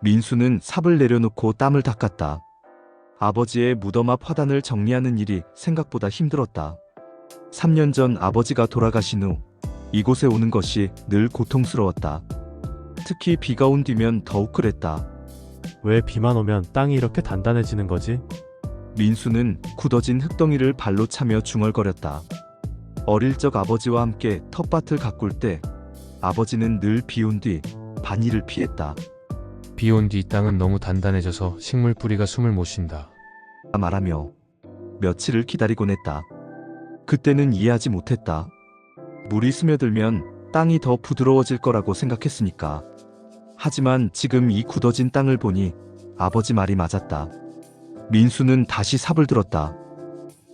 민수는 삽을 내려놓고 땀을 닦았다. 아버지의 무덤 앞 화단을 정리하는 일이 생각보다 힘들었다. 3년 전 아버지가 돌아가신 후 이곳에 오는 것이 늘 고통스러웠다. 특히 비가 온 뒤면 더욱 그랬다. 왜 비만 오면 땅이 이렇게 단단해지는 거지? 민수는 굳어진 흙덩이를 발로 차며 중얼거렸다. 어릴 적 아버지와 함께 텃밭을 가꿀 때 아버지는 늘 비 온 뒤 반일을 피했다. 비 온 뒤 땅은 너무 단단해져서 식물 뿌리가 숨을 못 쉰다. 말하며 며칠을 기다리곤 했다. 그때는 이해하지 못했다. 물이 스며들면 땅이 더 부드러워질 거라고 생각했으니까. 하지만 지금 이 굳어진 땅을 보니 아버지 말이 맞았다. 민수는 다시 삽을 들었다.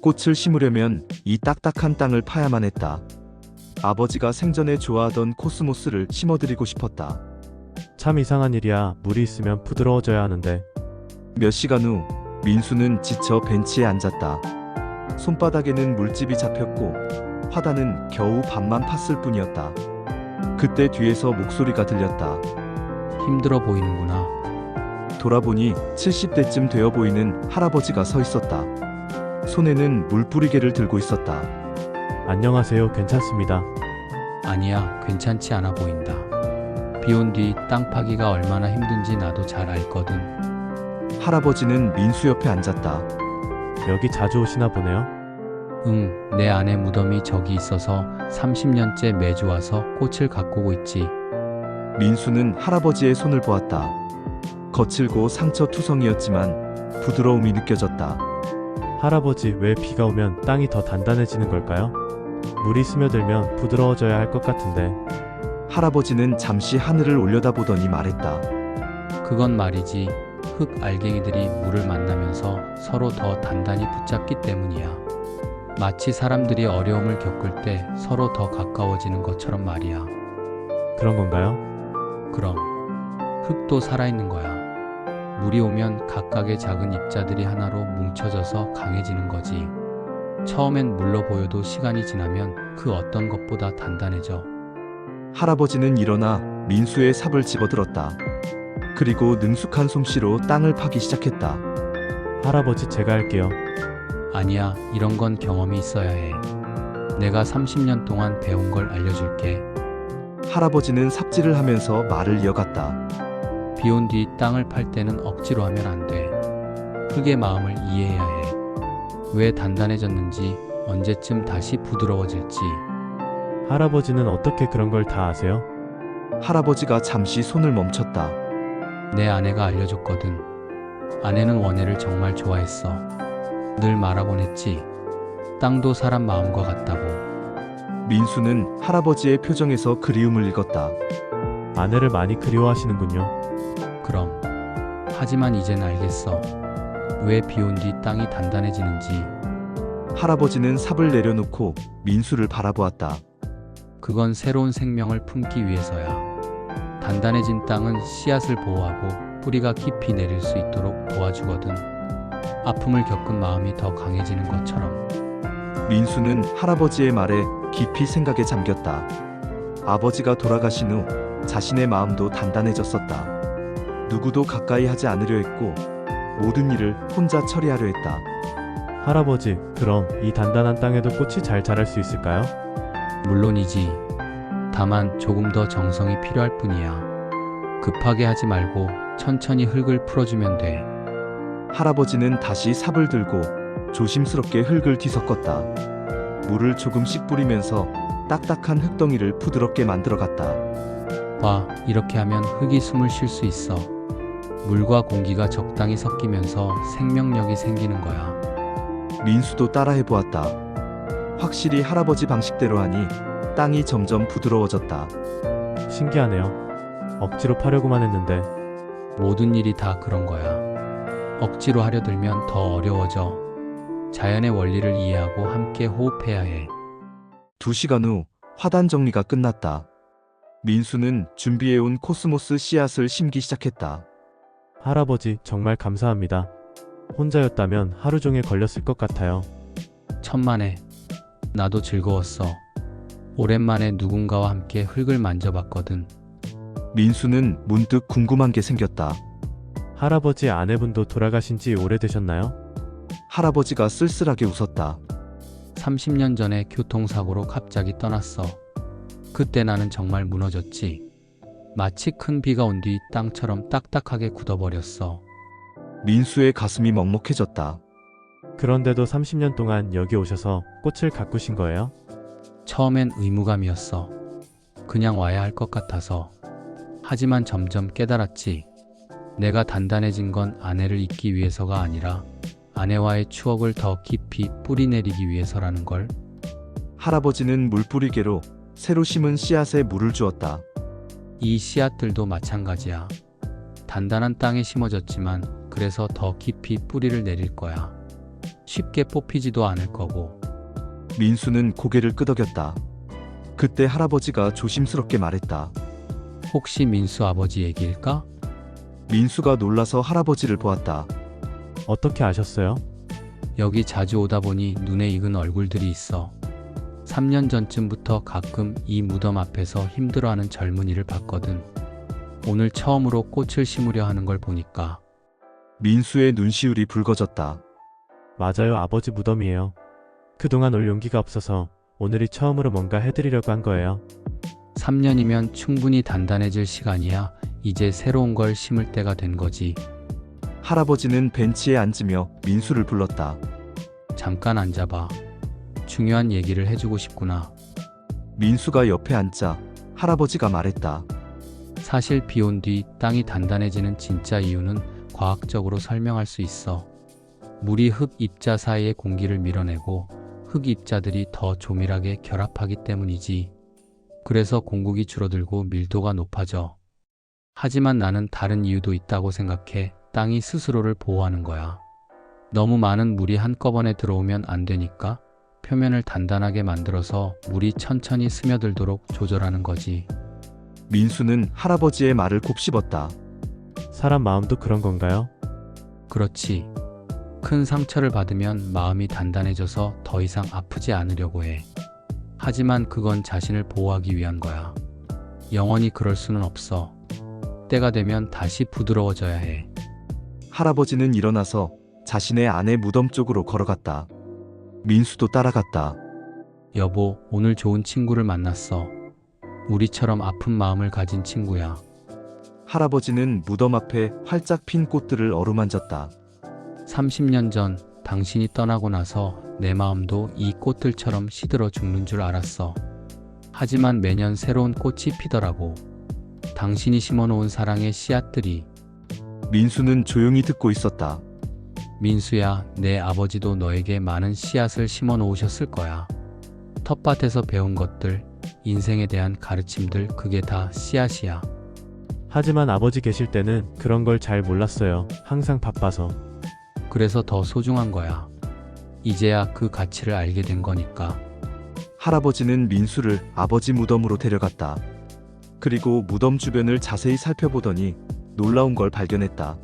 꽃을 심으려면 이 딱딱한 땅을 파야만 했다. 아버지가 생전에 좋아하던 코스모스를 심어드리고 싶었다. 참 이상한 일이야. 물이 있으면 부드러워져야 하는데. 몇 시간 후 민수는 지쳐 벤치에 앉았다. 손바닥에는 물집이 잡혔고 화단은 겨우 반만 팠을 뿐이었다. 그때 뒤에서 목소리가 들렸다. 힘들어 보이는구나. 돌아보니 70대쯤 되어 보이는 할아버지가 서 있었다. 손에는 물뿌리개를 들고 있었다. 안녕하세요. 괜찮습니다. 아니야, 괜찮지 않아 보인다. 비 온 뒤 땅 파기가 얼마나 힘든지 나도 잘 알거든. 할아버지는 민수 옆에 앉았다. 여기 자주 오시나 보네요. 응, 내 아내 무덤이 저기 있어서 30년째 매주 와서 꽃을 가꾸고 있지. 민수는 할아버지의 손을 보았다. 거칠고 상처투성이었지만 부드러움이 느껴졌다. 할아버지, 왜 비가 오면 땅이 더 단단해지는 걸까요? 물이 스며들면 부드러워져야 할 것 같은데. 할아버지는 잠시 하늘을 올려다보더니 말했다. 그건 말이지. 흙 알갱이들이 물을 만나면서 서로 더 단단히 붙잡기 때문이야. 마치 사람들이 어려움을 겪을 때 서로 더 가까워지는 것처럼 말이야. 그런 건가요? 그럼 흙도 살아있는 거야. 물이 오면 각각의 작은 입자들이 하나로 뭉쳐져서 강해지는 거지. 처음엔 물로 보여도 시간이 지나면 그 어떤 것보다 단단해져. 할아버지는 일어나 민수의 삽을 집어들었다. 그리고 능숙한 솜씨로 땅을 파기 시작했다. 할아버지, 제가 할게요. 아니야, 이런 건 경험이 있어야 해. 내가 30년 동안 배운 걸 알려줄게. 할아버지는 삽질을 하면서 말을 이어갔다. 비 온 뒤 땅을 팔 때는 억지로 하면 안 돼. 흙의 마음을 이해해야 해. 왜 단단해졌는지, 언제쯤 다시 부드러워질지. 할아버지는 어떻게 그런 걸 다 아세요? 할아버지가 잠시 손을 멈췄다. 내 아내가 알려줬거든. 아내는 원예를 정말 좋아했어. 늘 말하곤 했지. 땅도 사람 마음과 같다고. 민수는 할아버지의 표정에서 그리움을 읽었다. 아내를 많이 그리워하시는군요. 그럼. 하지만 이젠 알겠어. 왜 비 온 뒤 땅이 단단해지는지. 할아버지는 삽을 내려놓고 민수를 바라보았다. 그건 새로운 생명을 품기 위해서야. 단단해진 땅은 씨앗을 보호하고 뿌리가 깊이 내릴 수 있도록 도와주거든. 아픔을 겪은 마음이 더 강해지는 것처럼. 민수는 할아버지의 말에 깊이 생각에 잠겼다. 아버지가 돌아가신 후 자신의 마음도 단단해졌었다. 누구도 가까이 하지 않으려 했고 모든 일을 혼자 처리하려 했다. 할아버지, 그럼 이 단단한 땅에도 꽃이 잘 자랄 수 있을까요? 물론이지. 다만 조금 더 정성이 필요할 뿐이야. 급하게 하지 말고 천천히 흙을 풀어주면 돼. 할아버지는 다시 삽을 들고 조심스럽게 흙을 뒤섞었다. 물을 조금씩 뿌리면서 딱딱한 흙덩이를 부드럽게 만들어갔다. 봐, 이렇게 하면 흙이 숨을 쉴 수 있어. 물과 공기가 적당히 섞이면서 생명력이 생기는 거야. 민수도 따라해보았다. 확실히 할아버지 방식대로 하니 땅이 점점 부드러워졌다. 신기하네요. 억지로 파려고만 했는데. 모든 일이 다 그런 거야. 억지로 하려 들면 더 어려워져. 자연의 원리를 이해하고 함께 호흡해야 해. 2시간 후 화단 정리가 끝났다. 민수는 준비해온 코스모스 씨앗을 심기 시작했다. 할아버지, 정말 감사합니다. 혼자였다면 하루 종일 걸렸을 것 같아요. 천만에. 나도 즐거웠어. 오랜만에 누군가와 함께 흙을 만져봤거든. 민수는 문득 궁금한 게 생겼다. 할아버지 아내분도 돌아가신 지 오래되셨나요? 할아버지가 쓸쓸하게 웃었다. 30년 전에 교통사고로 갑자기 떠났어. 그때 나는 정말 무너졌지. 마치 큰 비가 온 뒤 땅처럼 딱딱하게 굳어버렸어. 민수의 가슴이 먹먹해졌다. 그런데도 30년 동안 여기 오셔서 꽃을 가꾸신 거예요? 처음엔 의무감이었어. 그냥 와야 할 것 같아서. 하지만 점점 깨달았지. 내가 단단해진 건 아내를 잊기 위해서가 아니라 아내와의 추억을 더 깊이 뿌리내리기 위해서라는 걸. 할아버지는 물뿌리개로 새로 심은 씨앗에 물을 주었다. 이 씨앗들도 마찬가지야. 단단한 땅에 심어졌지만 그래서 더 깊이 뿌리를 내릴 거야. 쉽게 뽑히지도 않을 거고. 민수는 고개를 끄덕였다. 그때 할아버지가 조심스럽게 말했다. 혹시 민수 아버지 얘기일까? 민수가 놀라서 할아버지를 보았다. 어떻게 아셨어요? 여기 자주 오다 보니 눈에 익은 얼굴들이 있어. 3년 전쯤부터 가끔 이 무덤 앞에서 힘들어하는 젊은이를 봤거든. 오늘 처음으로 꽃을 심으려 하는 걸 보니까. 민수의 눈시울이 붉어졌다. 맞아요, 아버지 무덤이에요. 그동안 올 용기가 없어서 오늘이 처음으로 뭔가 해드리려고 한 거예요. 3년이면 충분히 단단해질 시간이야. 이제 새로운 걸 심을 때가 된 거지. 할아버지는 벤치에 앉으며 민수를 불렀다. 잠깐 앉아봐. 중요한 얘기를 해주고 싶구나. 민수가 옆에 앉자 할아버지가 말했다. 사실 비 온 뒤 땅이 단단해지는 진짜 이유는 과학적으로 설명할 수 있어. 물이 흙 입자 사이의 공기를 밀어내고 흙 입자들이 더 조밀하게 결합하기 때문이지. 그래서 공국이 줄어들고 밀도가 높아져. 하지만 나는 다른 이유도 있다고 생각해. 땅이 스스로를 보호하는 거야. 너무 많은 물이 한꺼번에 들어오면 안 되니까 표면을 단단하게 만들어서 물이 천천히 스며들도록 조절하는 거지. 민수는 할아버지의 말을 곱씹었다. 사람 마음도 그런 건가요? 그렇지. 큰 상처를 받으면 마음이 단단해져서 더 이상 아프지 않으려고 해. 하지만 그건 자신을 보호하기 위한 거야. 영원히 그럴 수는 없어. 때가 되면 다시 부드러워져야 해. 할아버지는 일어나서 자신의 아내 무덤 쪽으로 걸어갔다. 민수도 따라갔다. 여보, 오늘 좋은 친구를 만났어. 우리처럼 아픈 마음을 가진 친구야. 할아버지는 무덤 앞에 활짝 핀 꽃들을 어루만졌다. 30년 전 당신이 떠나고 나서 내 마음도 이 꽃들처럼 시들어 죽는 줄 알았어. 하지만 매년 새로운 꽃이 피더라고. 당신이 심어놓은 사랑의 씨앗들이. 민수는 조용히 듣고 있었다. 민수야, 내 아버지도 너에게 많은 씨앗을 심어 놓으셨을 거야. 텃밭에서 배운 것들, 인생에 대한 가르침들, 그게 다 씨앗이야. 하지만 아버지 계실 때는 그런 걸 잘 몰랐어요. 항상 바빠서. 그래서 더 소중한 거야. 이제야 그 가치를 알게 된 거니까. 할아버지는 민수를 아버지 무덤으로 데려갔다. 그리고 무덤 주변을 자세히 살펴보더니 놀라운 걸 발견했다.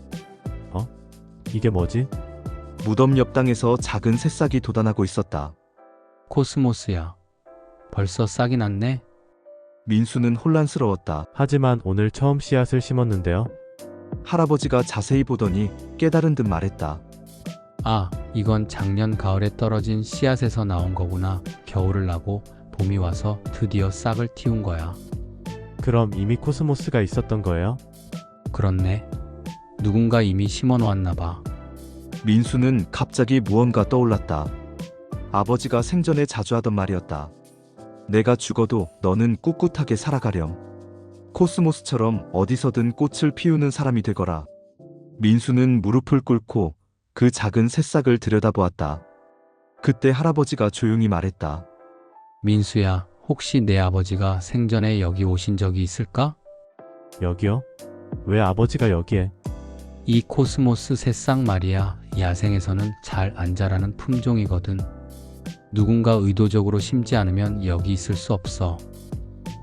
이게 뭐지? 무덤 옆 땅에서 작은 새싹이 돋아나고 있었다. 코스모스야. 벌써 싹이 났네? 민수는 혼란스러웠다. 하지만 오늘 처음 씨앗을 심었는데요. 할아버지가 자세히 보더니 깨달은 듯 말했다. 아, 이건 작년 가을에 떨어진 씨앗에서 나온 거구나. 겨울을 나고 봄이 와서 드디어 싹을 틔운 거야. 그럼 이미 코스모스가 있었던 거예요? 그렇네. 누군가 이미 심어 놓았나 봐. 민수는 갑자기 무언가 떠올랐다. 아버지가 생전에 자주 하던 말이었다. 내가 죽어도 너는 꿋꿋하게 살아가렴. 코스모스처럼 어디서든 꽃을 피우는 사람이 되거라. 민수는 무릎을 꿇고 그 작은 새싹을 들여다보았다. 그때 할아버지가 조용히 말했다. 민수야, 혹시 내 아버지가 생전에 여기 오신 적이 있을까? 여기요? 왜 아버지가 여기에? 이 코스모스 새싹 말이야. 야생에서는 잘 안 자라는 품종이거든. 누군가 의도적으로 심지 않으면 여기 있을 수 없어.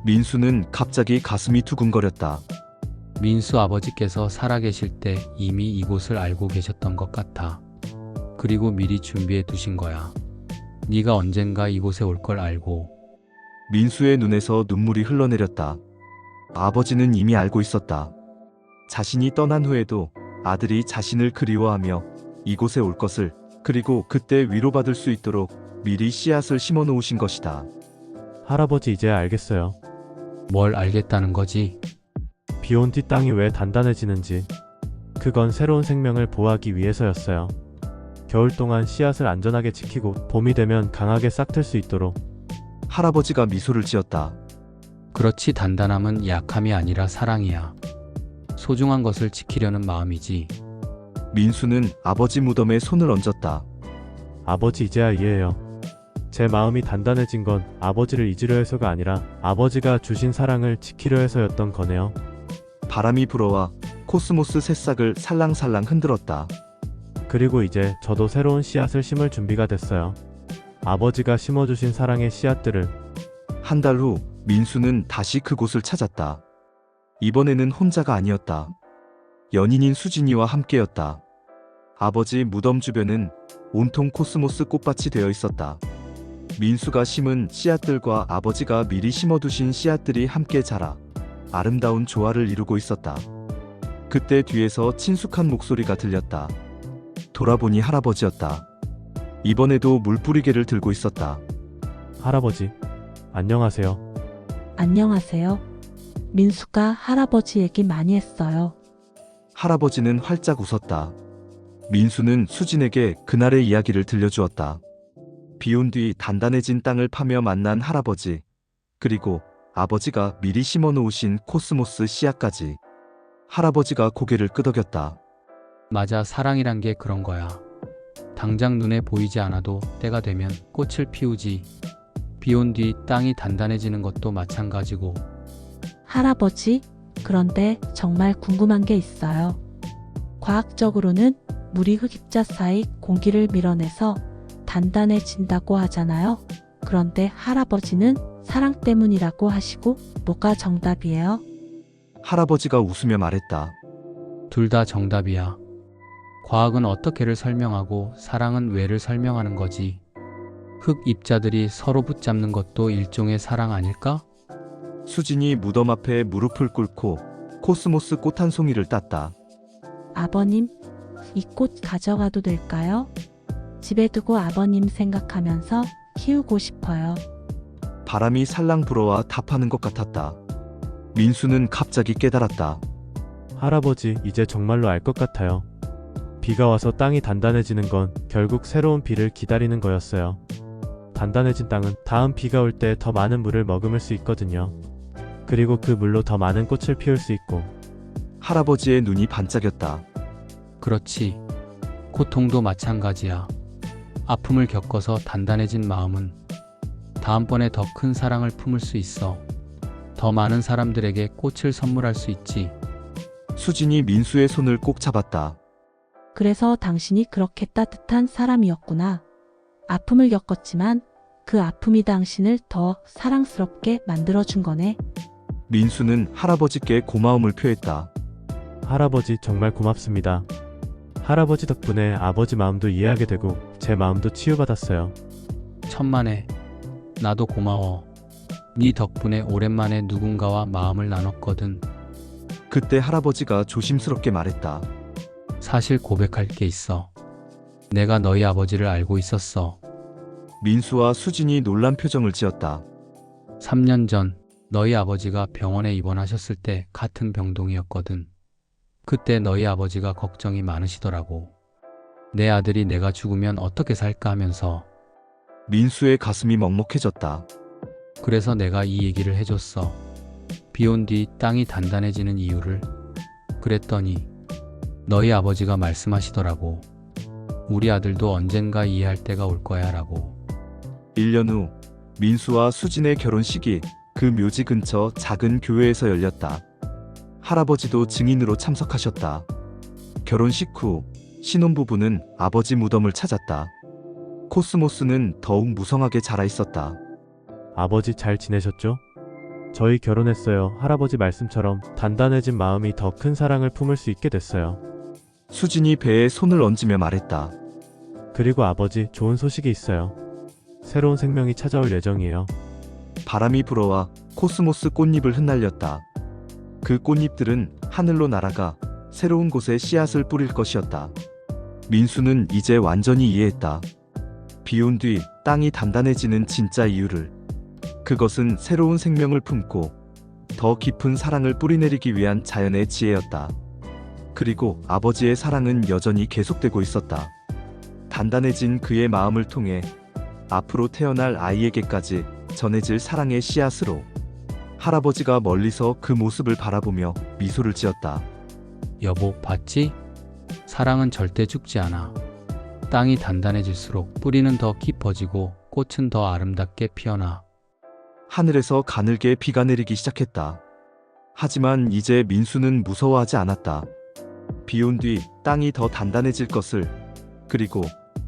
민수는 갑자기 가슴이 두근거렸다. 민수 아버지께서 살아계실 때 이미 이곳을 알고 계셨던 것 같아. 그리고 미리 준비해 두신 거야. 네가 언젠가 이곳에 올 걸 알고. 민수의 눈에서 눈물이 흘러내렸다. 아버지는 이미 알고 있었다. 자신이 떠난 후에도 아들이 자신을 그리워하며 이곳에 올 것을, 그리고 그때 위로받을 수 있도록 미리 씨앗을 심어 놓으신 것이다. 할아버지 이제야 알겠어요. 뭘 알겠다는 거지? 비온 뒤 땅이 왜 단단해지는지. 그건 새로운 생명을 보호하기 위해서였어요. 겨울 동안 씨앗을 안전하게 지키고 봄이 되면 강하게 싹틀 수 있도록. 할아버지가 미소를 지었다. 그렇지, 단단함은 약함이 아니라 사랑이야. 소중한 것을 지키려는 마음이지. 민수는 아버지 무덤에 손을 얹었다. 아버지 이제야 이해해요. 제 마음이 단단해진 건 아버지를 잊으려 해서가 아니라 아버지가 주신 사랑을 지키려 해서였던 거네요. 바람이 불어와 코스모스 새싹을 살랑살랑 흔들었다. 그리고 이제 저도 새로운 씨앗을 심을 준비가 됐어요. 아버지가 심어주신 사랑의 씨앗들을. 한 달 후 민수는 다시 그곳을 찾았다. 이번에는 혼자가 아니었다. 연인인 수진이와 함께였다. 아버지 무덤 주변은 온통 코스모스 꽃밭이 되어 있었다. 민수가 심은 씨앗들과 아버지가 미리 심어두신 씨앗들이 함께 자라 아름다운 조화를 이루고 있었다. 그때 뒤에서 친숙한 목소리가 들렸다. 돌아보니 할아버지였다. 이번에도 물뿌리개를 들고 있었다. 할아버지, 안녕하세요. 안녕하세요. 민수가 할아버지 얘기 많이 했어요. 할아버지는 활짝 웃었다. 민수는 수진에게 그날의 이야기를 들려주었다. 비온 뒤 단단해진 땅을 파며 만난 할아버지, 그리고 아버지가 미리 심어 놓으신 코스모스 씨앗까지. 할아버지가 고개를 끄덕였다. 맞아, 사랑이란 게 그런 거야. 당장 눈에 보이지 않아도 때가 되면 꽃을 피우지. 비온 뒤 땅이 단단해지는 것도 마찬가지고. 할아버지, 그런데 정말 궁금한 게 있어요. 과학적으로는 물이 흙입자 사이 공기를 밀어내서 단단해진다고 하잖아요. 그런데 할아버지는 사랑 때문이라고 하시고 뭐가 정답이에요? 할아버지가 웃으며 말했다. 둘 다 정답이야. 과학은 어떻게를 설명하고 사랑은 왜를 설명하는 거지. 흙 입자들이 서로 붙잡는 것도 일종의 사랑 아닐까? 수진이 무덤 앞에 무릎을 꿇고 코스모스 꽃 한 송이를 땄다. 아버님, 이 꽃 가져가도 될까요? 집에 두고 아버님 생각하면서 키우고 싶어요. 바람이 살랑 불어와 답하는 것 같았다. 민수는 갑자기 깨달았다. 할아버지, 이제 정말로 알 것 같아요. 비가 와서 땅이 단단해지는 건 결국 새로운 비를 기다리는 거였어요. 단단해진 땅은 다음 비가 올 때 더 많은 물을 머금을 수 있거든요. 그리고 그 물로 더 많은 꽃을 피울 수 있고. 할아버지의 눈이 반짝였다. 그렇지. 고통도 마찬가지야. 아픔을 겪어서 단단해진 마음은 다음번에 더 큰 사랑을 품을 수 있어. 더 많은 사람들에게 꽃을 선물할 수 있지. 수진이 민수의 손을 꼭 잡았다. 그래서 당신이 그렇게 따뜻한 사람이었구나. 아픔을 겪었지만 그 아픔이 당신을 더 사랑스럽게 만들어준 거네. 민수는 할아버지께 고마움을 표했다. 할아버지 정말 고맙습니다. 할아버지 덕분에 아버지 마음도 이해하게 되고 제 마음도 치유받았어요. 천만에. 나도 고마워. 네 덕분에 오랜만에 누군가와 마음을 나눴거든. 그때 할아버지가 조심스럽게 말했다. 사실 고백할 게 있어. 내가 너희 아버지를 알고 있었어. 민수와 수진이 놀란 표정을 지었다. 3년 전 너희 아버지가 병원에 입원하셨을 때 같은 병동이었거든. 그때 너희 아버지가 걱정이 많으시더라고. 내 아들이 내가 죽으면 어떻게 살까 하면서. 민수의 가슴이 먹먹해졌다. 그래서 내가 이 얘기를 해줬어. 비온 뒤 땅이 단단해지는 이유를. 그랬더니 너희 아버지가 말씀하시더라고. 우리 아들도 언젠가 이해할 때가 올 거야 라고. 1년 후 민수와 수진의 결혼식이 그 묘지 근처 작은 교회에서 열렸다. 할아버지도 증인으로 참석하셨다. 결혼식 후 신혼부부는 아버지 무덤을 찾았다. 코스모스는 더욱 무성하게 자라 있었다. 아버지 잘 지내셨죠? 저희 결혼했어요. 할아버지 말씀처럼 단단해진 마음이 더 큰 사랑을 품을 수 있게 됐어요. 수진이 배에 손을 얹으며 말했다. 그리고 아버지, 좋은 소식이 있어요. 새로운 생명이 찾아올 예정이에요. 바람이 불어와 코스모스 꽃잎을 흩날렸다. 그 꽃잎들은 하늘로 날아가 새로운 곳에 씨앗을 뿌릴 것이었다. 민수는 이제 완전히 이해했다. 비온 뒤 땅이 단단해지는 진짜 이유를. 그것은 새로운 생명을 품고 더 깊은 사랑을 뿌리내리기 위한 자연의 지혜였다. 그리고 아버지의 사랑은 여전히 계속되고 있었다. 단단해진 그의 마음을 통해 앞으로 태어날 아이에게까지 전해질 사랑의 씨앗으로. 할아버지가 멀리서 그 모습을 바라보며 미소를 지었다. 여보, 봤지? 사랑은 절대 죽지 않아. 땅이 단단해질수록 뿌리는 더 깊어지고 꽃은 더 아름답게 피어나. 하늘에서 가늘게 비가 내리기 시작했다. 하지만 이제 민수는 무서워하지 않았다. 비온 뒤 땅이 더 단단해질 것을, 그리고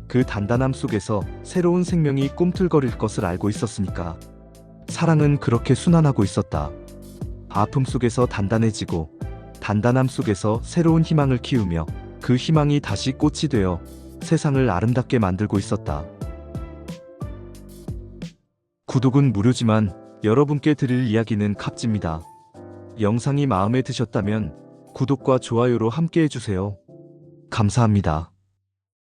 그 단단함 속에서 새로운 생명이 꿈틀거릴 것을 알고 있었으니까. 사랑은 그렇게 순환하고 있었다. 아픔 속에서 단단해지고, 단단함 속에서 새로운 희망을 키우며 그 희망이 다시 꽃이 되어 세상을 아름답게 만들고 있었다. 구독은 무료지만 여러분께 드릴 이야기는 값집니다. 영상이 마음에 드셨다면 구독과 좋아요로 함께 해주세요. 감사합니다.